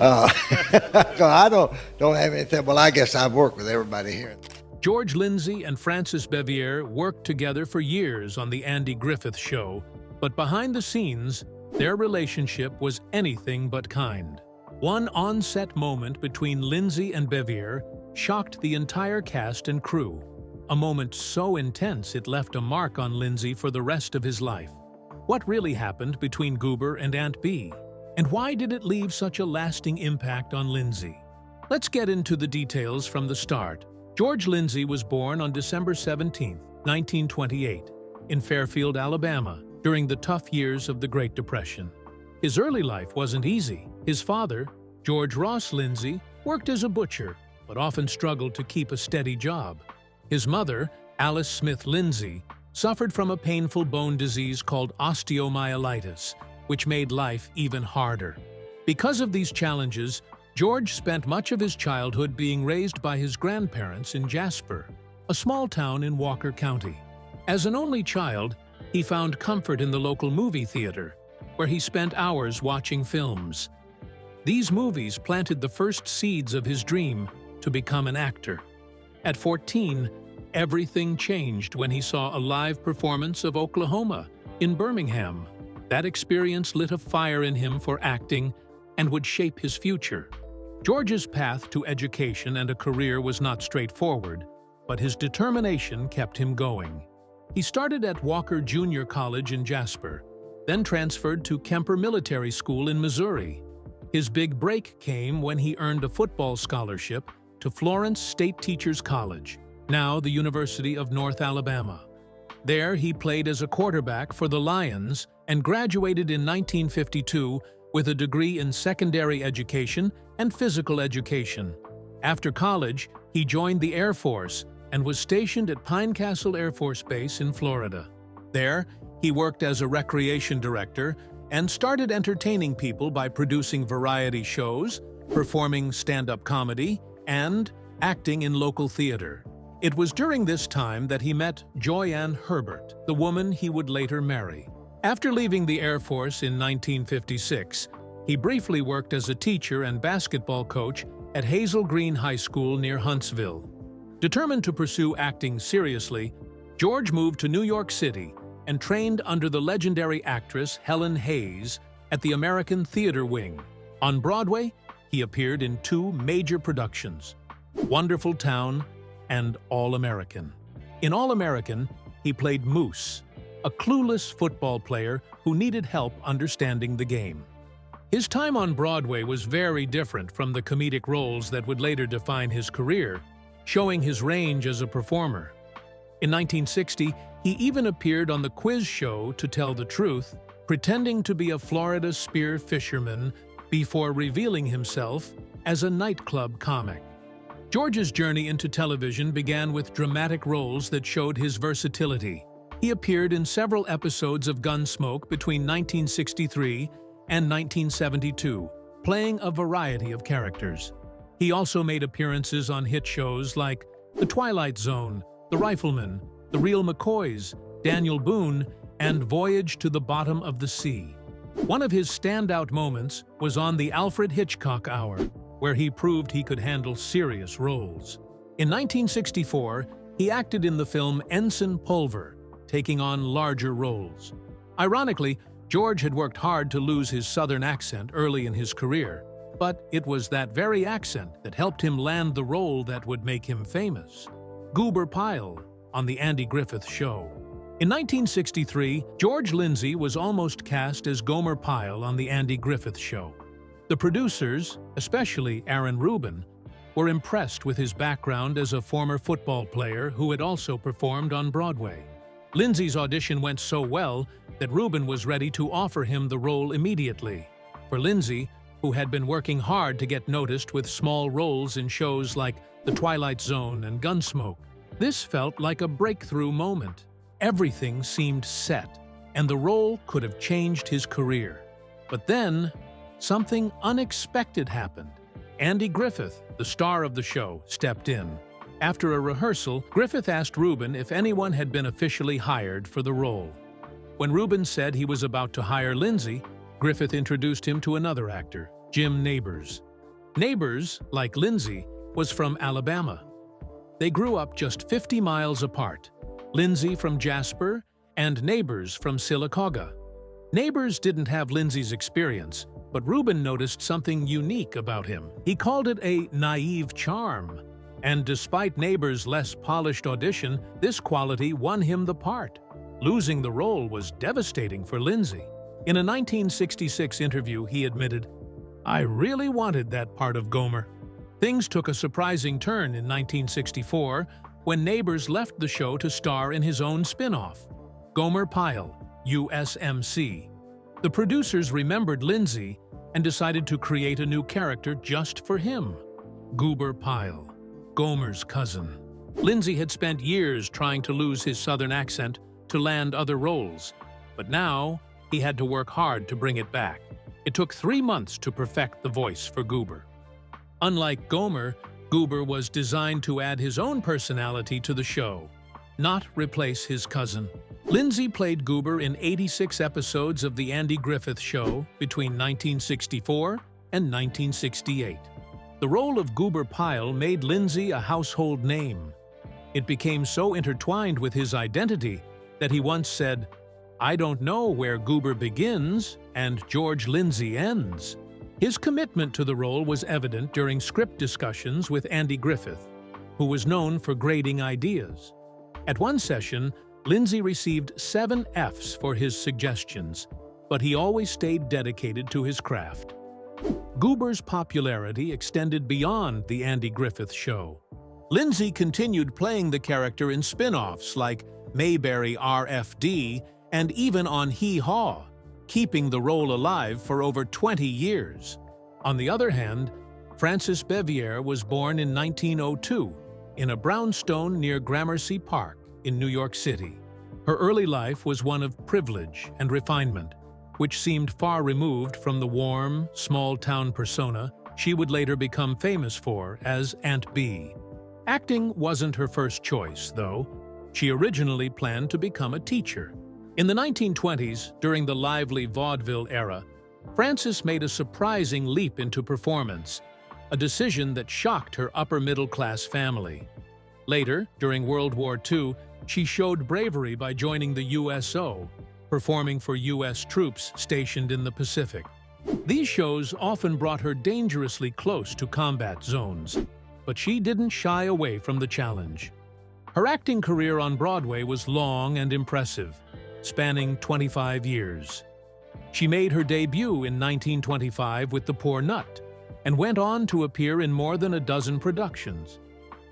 So I don't have anything. Well, I guess I've worked with everybody here. George Lindsey and Frances Bavier worked together for years on The Andy Griffith Show, but behind the scenes, their relationship was anything but kind. One on-set moment between Lindsey and Bavier shocked the entire cast and crew, a moment so intense it left a mark on Lindsey for the rest of his life. What really happened between Goober and Aunt Bee? And why did it leave such a lasting impact on Lindsey? Let's get into the details from the start. George Lindsey was born on December 17, 1928, in Fairfield, Alabama, during the tough years of the Great Depression. His early life wasn't easy. His father, George Ross Lindsey, worked as a butcher, but often struggled to keep a steady job. His mother, Alice Smith Lindsey, suffered from a painful bone disease called osteomyelitis, which made life even harder. Because of these challenges, George spent much of his childhood being raised by his grandparents in Jasper, a small town in Walker County. As an only child, he found comfort in the local movie theater, where he spent hours watching films. These movies planted the first seeds of his dream to become an actor. At 14, everything changed when he saw a live performance of Oklahoma in Birmingham. That experience lit a fire in him for acting and would shape his future. George's path to education and a career was not straightforward, but his determination kept him going. He started at Walker Junior College in Jasper, then transferred to Kemper Military School in Missouri. His big break came when he earned a football scholarship to Florence State Teachers College, now the University of North Alabama. There, he played as a quarterback for the Lions and graduated in 1952 with a degree in secondary education and physical education. After college, he joined the Air Force and was stationed at Pinecastle Air Force Base in Florida. There, he worked as a recreation director and started entertaining people by producing variety shows, performing stand-up comedy, and acting in local theater. It was during this time that he met Joyanne Herbert, the woman he would later marry. After leaving the Air Force in 1956, he briefly worked as a teacher and basketball coach at Hazel Green High School near Huntsville. Determined to pursue acting seriously, George moved to New York City and trained under the legendary actress Helen Hayes at the American Theater Wing. On Broadway, he appeared in two major productions, Wonderful Town and All-American. In All-American, he played Moose, a clueless football player who needed help understanding the game. His time on Broadway was very different from the comedic roles that would later define his career, showing his range as a performer. In 1960, he even appeared on the quiz show To Tell the Truth, pretending to be a Florida spear fisherman before revealing himself as a nightclub comic. George's journey into television began with dramatic roles that showed his versatility. He appeared in several episodes of Gunsmoke between 1963 and 1972, playing a variety of characters. He also made appearances on hit shows like The Twilight Zone, The Rifleman, The Real McCoys, Daniel Boone, and Voyage to the Bottom of the Sea. One of his standout moments was on The Alfred Hitchcock Hour, where he proved he could handle serious roles. In 1964, he acted in the film Ensign Pulver, taking on larger roles. Ironically, George had worked hard to lose his Southern accent early in his career, but it was that very accent that helped him land the role that would make him famous, Goober Pyle on The Andy Griffith Show. In 1963, George Lindsey was almost cast as Gomer Pyle on The Andy Griffith Show. The producers, especially Aaron Rubin, were impressed with his background as a former football player who had also performed on Broadway. Lindsey's audition went so well that Rubin was ready to offer him the role immediately. For Lindsey, who had been working hard to get noticed with small roles in shows like The Twilight Zone and Gunsmoke, this felt like a breakthrough moment. Everything seemed set, and the role could have changed his career. But then, something unexpected happened. Andy Griffith, the star of the show, stepped in. After a rehearsal, Griffith asked Rubin if anyone had been officially hired for the role. When Rubin said he was about to hire Lindsey, Griffith introduced him to another actor, Jim Nabors. Neighbors, like Lindsay, was from Alabama. They grew up just 50 miles apart, Lindsay from Jasper and Neighbors from Sylacauga. Neighbors didn't have Lindsay's experience, but Reuben noticed something unique about him. He called it a naive charm. And despite Neighbors' less polished audition, this quality won him the part. Losing the role was devastating for Lindsay. In a 1966 interview, he admitted, "I really wanted that part of Gomer." Things took a surprising turn in 1964 when Neighbors left the show to star in his own spin-off, Gomer Pyle, USMC. The producers remembered Lindsay and decided to create a new character just for him, Goober Pyle, Gomer's cousin. Lindsay had spent years trying to lose his southern accent to land other roles, but now he had to work hard to bring it back. It took 3 months to perfect the voice for Goober. Unlike Gomer, Goober was designed to add his own personality to the show, not replace his cousin. Lindsay played Goober in 86 episodes of The Andy Griffith Show between 1964 and 1968. The role of Goober Pyle made Lindsay a household name. It became so intertwined with his identity that he once said, "I don't know where Goober begins and George Lindsay ends." His commitment to the role was evident during script discussions with Andy Griffith, who was known for grading ideas. At one session, Lindsay received 7 Fs for his suggestions, but he always stayed dedicated to his craft. Goober's popularity extended beyond The Andy Griffith Show. Lindsay continued playing the character in spin-offs like Mayberry RFD and even on Hee Haw, keeping the role alive for over 20 years. On the other hand, Frances Bavier was born in 1902 in a brownstone near Gramercy Park in New York City. Her early life was one of privilege and refinement, which seemed far removed from the warm, small-town persona she would later become famous for as Aunt Bee. Acting wasn't her first choice, though. She originally planned to become a teacher. In the 1920s, during the lively vaudeville era, Frances made a surprising leap into performance, a decision that shocked her upper-middle-class family. Later, during World War II, she showed bravery by joining the USO, performing for U.S. troops stationed in the Pacific. These shows often brought her dangerously close to combat zones, but she didn't shy away from the challenge. Her acting career on Broadway was long and impressive, spanning 25 years. She made her debut in 1925 with The Poor Nut and went on to appear in more than a dozen productions.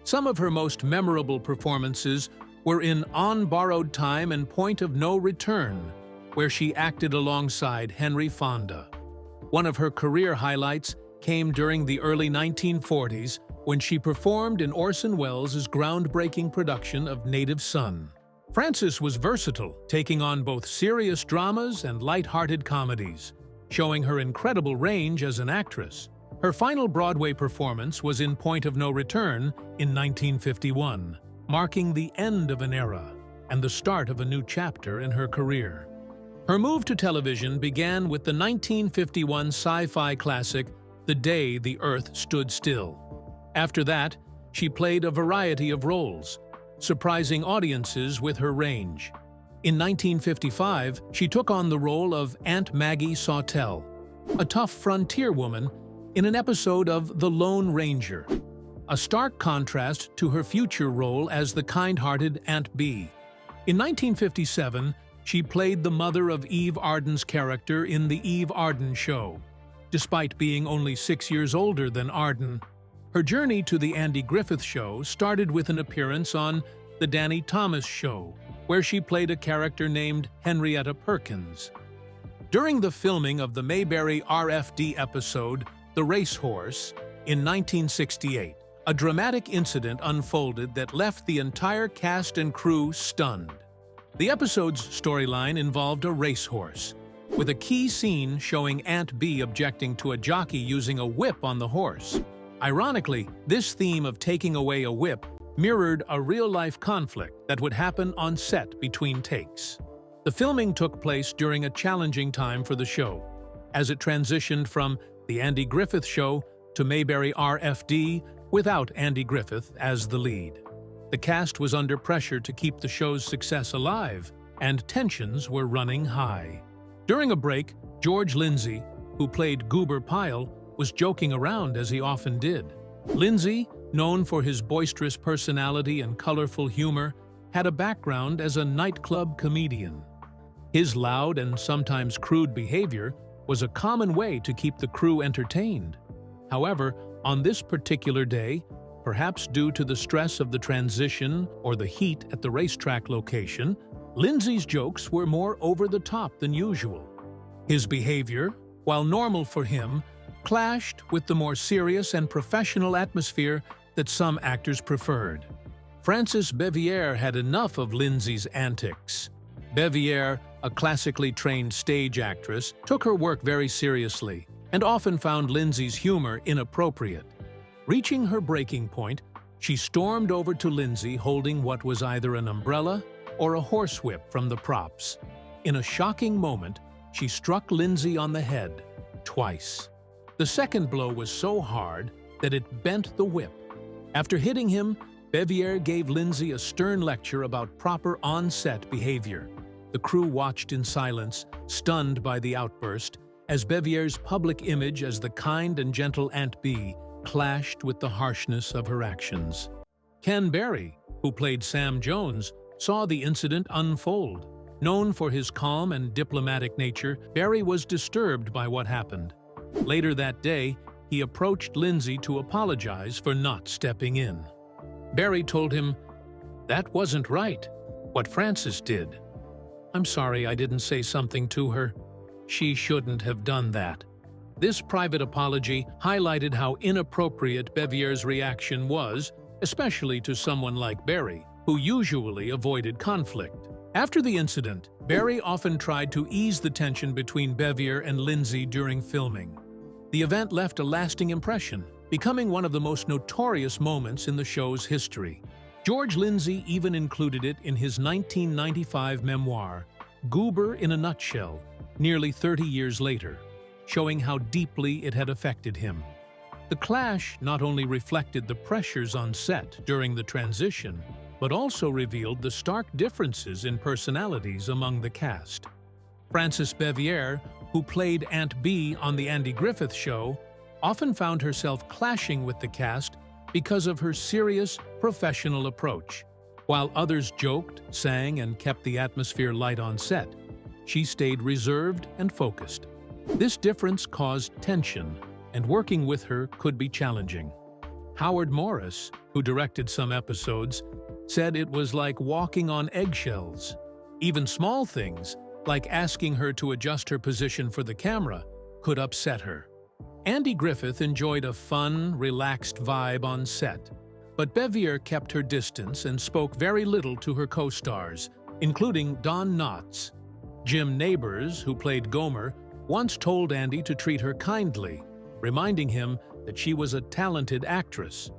Some of her most memorable performances were in On Borrowed Time and Point of No Return, where she acted alongside Henry Fonda. One of her career highlights came during the early 1940s when she performed in Orson Welles' groundbreaking production of Native Son. Frances was versatile, taking on both serious dramas and light-hearted comedies, showing her incredible range as an actress. Her final Broadway performance was in Point of No Return in 1951, marking the end of an era and the start of a new chapter in her career. Her move to television began with the 1951 sci-fi classic The Day the Earth Stood Still. After that, she played a variety of roles, surprising audiences with her range. In 1955, she took on the role of Aunt Maggie Sawtell, a tough frontier woman in an episode of The Lone Ranger, a stark contrast to her future role as the kind-hearted Aunt Bee. In 1957, she played the mother of Eve Arden's character in The Eve Arden Show. Despite being only 6 years older than Arden, her journey to The Andy Griffith Show started with an appearance on The Danny Thomas Show, where she played a character named Henrietta Perkins. During the filming of the Mayberry RFD episode The Racehorse in 1968, a dramatic incident unfolded that left the entire cast and crew stunned. The episode's storyline involved a racehorse, with a key scene showing Aunt Bee objecting to a jockey using a whip on the horse. Ironically, this theme of taking away a whip mirrored a real-life conflict that would happen on set between takes. The filming took place during a challenging time for the show, as it transitioned from The Andy Griffith Show Post-Mayberry RFD without Andy Griffith as the lead. The cast was under pressure to keep the show's success alive, and tensions were running high. During a break, George Lindsay, who played Goober Pyle, was joking around as he often did. Lindsay, known for his boisterous personality and colorful humor, had a background as a nightclub comedian. His loud and sometimes crude behavior was a common way to keep the crew entertained. However, on this particular day, perhaps due to the stress of the transition or the heat at the racetrack location, Lindsay's jokes were more over the top than usual. His behavior, while normal for him, clashed with the more serious and professional atmosphere that some actors preferred. Frances Bavier had enough of Lindsay's antics. Bavier, a classically trained stage actress, took her work very seriously and often found Lindsay's humor inappropriate. Reaching her breaking point, she stormed over to Lindsay holding what was either an umbrella or a horsewhip from the props. In a shocking moment, she struck Lindsay on the head twice. The second blow was so hard that it bent the whip. After hitting him, Bavier gave Lindsay a stern lecture about proper on-set behavior. The crew watched in silence, stunned by the outburst, as Bavier's public image as the kind and gentle Aunt Bee clashed with the harshness of her actions. Ken Barry, who played Sam Jones, saw the incident unfold. Known for his calm and diplomatic nature, Barry was disturbed by what happened. Later that day, he approached Lindsay to apologize for not stepping in. Barry told him, "That wasn't right, what Frances did. I'm sorry I didn't say something to her. She shouldn't have done that." This private apology highlighted how inappropriate Bavier's reaction was, especially to someone like Barry, who usually avoided conflict. After the incident, Barry often tried to ease the tension between Bavier and Lindsay during filming. The event left a lasting impression, becoming one of the most notorious moments in the show's history. George Lindsay even included it in his 1995 memoir, Goober in a Nutshell, nearly 30 years later, showing how deeply it had affected him. The clash not only reflected the pressures on set during the transition, but also revealed the stark differences in personalities among the cast. Frances Bavier, who played Aunt Bee on The Andy Griffith Show, often found herself clashing with the cast because of her serious, professional approach. While others joked, sang, and kept the atmosphere light on set, she stayed reserved and focused. This difference caused tension, and working with her could be challenging. Howard Morris, who directed some episodes, said it was like walking on eggshells. Even small things, like asking her to adjust her position for the camera, could upset her. Andy Griffith enjoyed a fun, relaxed vibe on set, but Bavier kept her distance and spoke very little to her co-stars, including Don Knotts. Jim Neighbors, who played Gomer, once told Andy to treat her kindly, reminding him that she was a talented actress.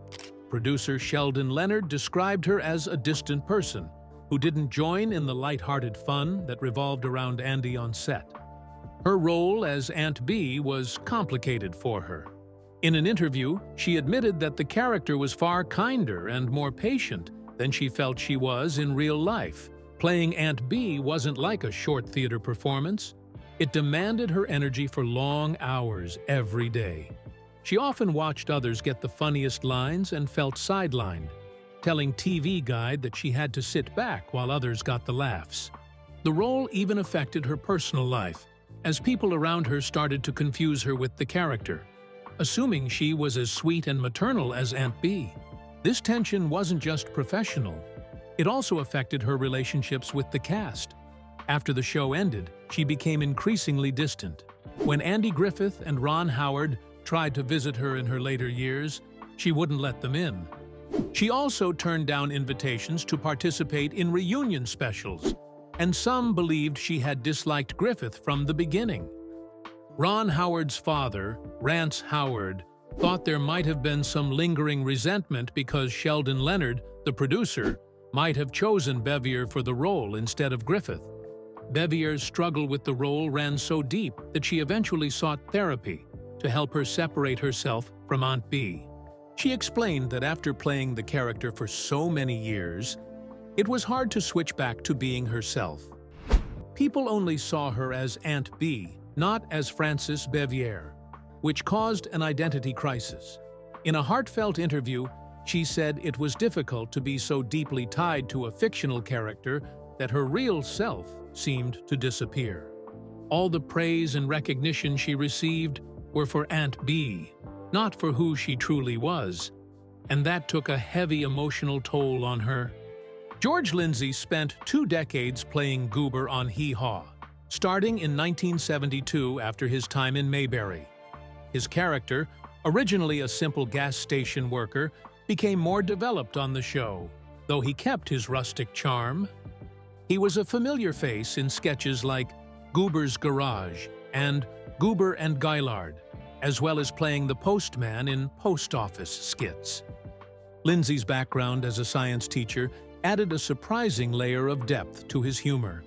Producer Sheldon Leonard described her as a distant person who didn't join in the light-hearted fun that revolved around Andy on set. Her role as Aunt Bee was complicated for her. In an interview, she admitted that the character was far kinder and more patient than she felt she was in real life. Playing Aunt Bee wasn't like a short theater performance. It demanded her energy for long hours every day. She often watched others get the funniest lines and felt sidelined, telling TV Guide that she had to sit back while others got the laughs. The role even affected her personal life, as people around her started to confuse her with the character, assuming she was as sweet and maternal as Aunt Bee. This tension wasn't just professional. It also affected her relationships with the cast. After the show ended, she became increasingly distant. When Andy Griffith and Ron Howard tried to visit her in her later years, she wouldn't let them in. She also turned down invitations to participate in reunion specials, and some believed she had disliked Griffith from the beginning. Ron Howard's father, Rance Howard, thought there might have been some lingering resentment because Sheldon Leonard, the producer, might have chosen Bavier for the role instead of Griffith. Bavier's struggle with the role ran so deep that she eventually sought therapy to help her separate herself from Aunt Bee. She explained that after playing the character for so many years, it was hard to switch back to being herself. People only saw her as Aunt Bee, not as Frances Bavier, which caused an identity crisis. In a heartfelt interview, she said it was difficult to be so deeply tied to a fictional character that her real self seemed to disappear. All the praise and recognition she received were for Aunt Bee, not for who she truly was, and that took a heavy emotional toll on her. George Lindsay spent 2 decades playing Goober on Hee Haw, starting in 1972 after his time in Mayberry. His character, originally a simple gas station worker, became more developed on the show, though he kept his rustic charm. He was a familiar face in sketches like Goober's Garage and Goober and Gaillard, as well as playing the postman in post office skits. Lindsay's background as a science teacher added a surprising layer of depth to his humor.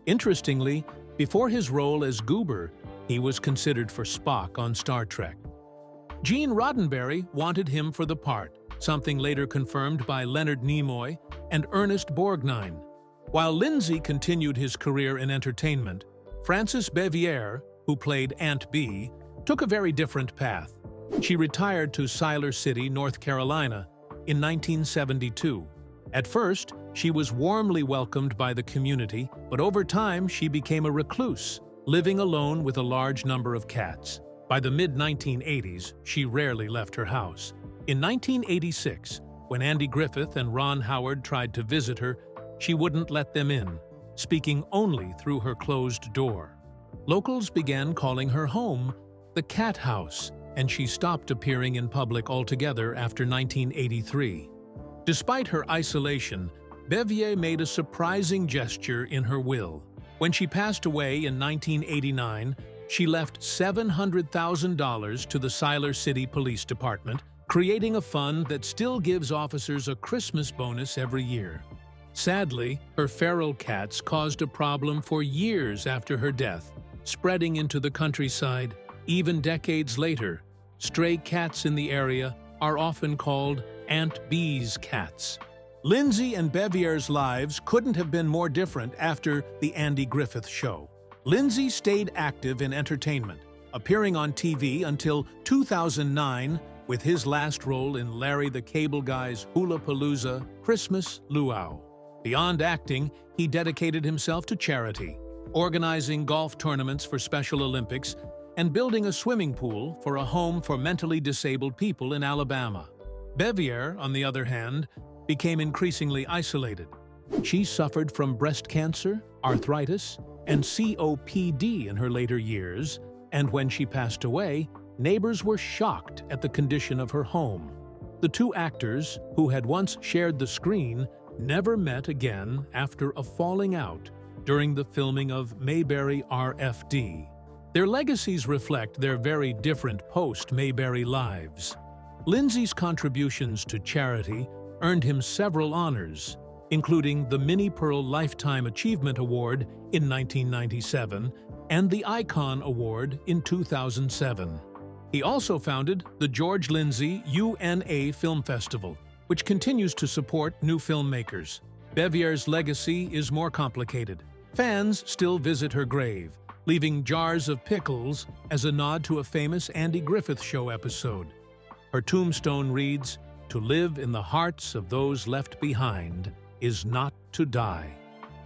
Interestingly, before his role as Goober, he was considered for Spock on Star Trek. Gene Roddenberry wanted him for the part, something later confirmed by Leonard Nimoy and Ernest Borgnine. While Lindsay continued his career in entertainment, Frances Bavier, who played Aunt Bee, took a very different path. She retired to Siler City, North Carolina, in 1972. At first, she was warmly welcomed by the community, but over time she became a recluse, living alone with a large number of cats. By the mid-1980s, she rarely left her house. In 1986, when Andy Griffith and Ron Howard tried to visit her, she wouldn't let them in, speaking only through her closed door. Locals began calling her home the Cat House, and she stopped appearing in public altogether after 1983. Despite her isolation, Bavier made a surprising gesture in her will. When she passed away in 1989, she left $700,000 to the Siler City Police Department, creating a fund that still gives officers a Christmas bonus every year. Sadly, her feral cats caused a problem for years after her death, spreading into the countryside. Even decades later, stray cats in the area are often called Aunt Bee's cats. Lindsay and Bavier's lives couldn't have been more different after The Andy Griffith Show. Lindsay stayed active in entertainment, appearing on TV until 2009 with his last role in Larry the Cable Guy's Hula Palooza Christmas Luau. Beyond acting, he dedicated himself to charity, organizing golf tournaments for Special Olympics and building a swimming pool for a home for mentally disabled people in Alabama. Bavier, on the other hand, became increasingly isolated. She suffered from breast cancer, arthritis, and COPD in her later years, and when she passed away, neighbors were shocked at the condition of her home. The two actors, who had once shared the screen, never met again after a falling out during the filming of Mayberry RFD. Their legacies reflect their very different post-Mayberry lives. Lindsay's contributions to charity earned him several honors, including the Minnie Pearl Lifetime Achievement Award in 1997 and the Icon Award in 2007. He also founded the George Lindsay UNA Film Festival, which continues to support new filmmakers. Bavier's legacy is more complicated. Fans still visit her grave, leaving jars of pickles as a nod to a famous Andy Griffith Show episode. Her tombstone reads, "To live in the hearts of those left behind is not to die."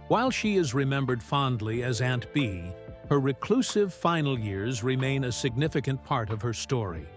While she is remembered fondly as Aunt Bee, her reclusive final years remain a significant part of her story.